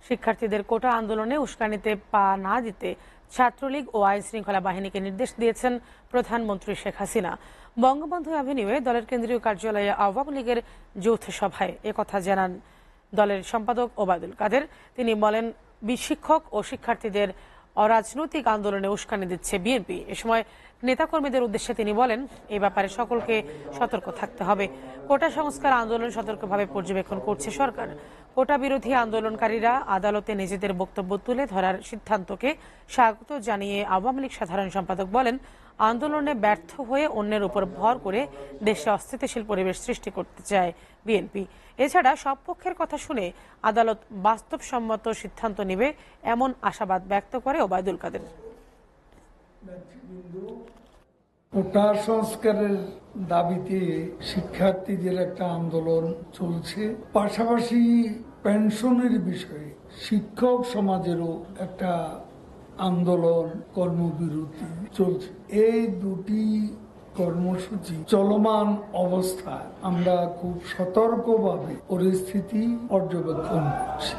শিক্ষার্থীদের কোটা আন্দোলনে উস্কানিতে পা না দিতে ছাত্রলীগ ও আইন শৃঙ্খলা বাহিনীকে নির্দেশ দিয়েছেন প্রধানমন্ত্রী শেখ হাসিনা। বঙ্গবন্ধু অ্যাভিনিউয়ে দলের কেন্দ্রীয় কার্যালয়ে আওয়ামী লীগের যৌথ সভায় একথা জানান দলের সম্পাদক ওবায়দুল কাদের। তিনি বলেন, শিক্ষক ও শিক্ষার্থীদের অরাজনৈতিক আন্দোলনে উস্কানি দিচ্ছে বিএনপি। এ সময় নেতাকর্মীদের উদ্দেশ্যে তিনি বলেন, এ ব্যাপারে সকলকে সতর্ক থাকতে হবে। কোটা সংস্কার আন্দোলন সতর্কভাবে পর্যবেক্ষণ করছে সরকার। কোটা বিরোধী আন্দোলনকারীরা আদালতে নিজেদের বক্তব্য তুলে ধরার সিদ্ধান্তকে স্বাগত জানিয়ে আওয়ামী লীগ সাধারণ সম্পাদক বলেন, আন্দোলনে ব্যর্থ হয়ে অন্যের উপর ভর করে দেশে অস্থিতিশীল পরিবেশ সৃষ্টি করতে চায় বিএনপি। এছাড়া সব পক্ষের কথা শুনে আদালত বাস্তবসম্মত সিদ্ধান্ত নেবে এমন আশাবাদ ব্যক্ত করে ওবায়দুল কাদের। কোটা সংস্কারের দাবিতে শিক্ষার্থীদের একটা আন্দোলন চলছে, পাশাপাশি পেনশনের বিষয়ে শিক্ষক সমাজেরও একটা আন্দোলন কর্মবিরতি চলছে। এই দুটি কর্মসূচি চলমান অবস্থায় আমরা খুব সতর্কভাবে পরিস্থিতি পর্যবেক্ষণ করছি।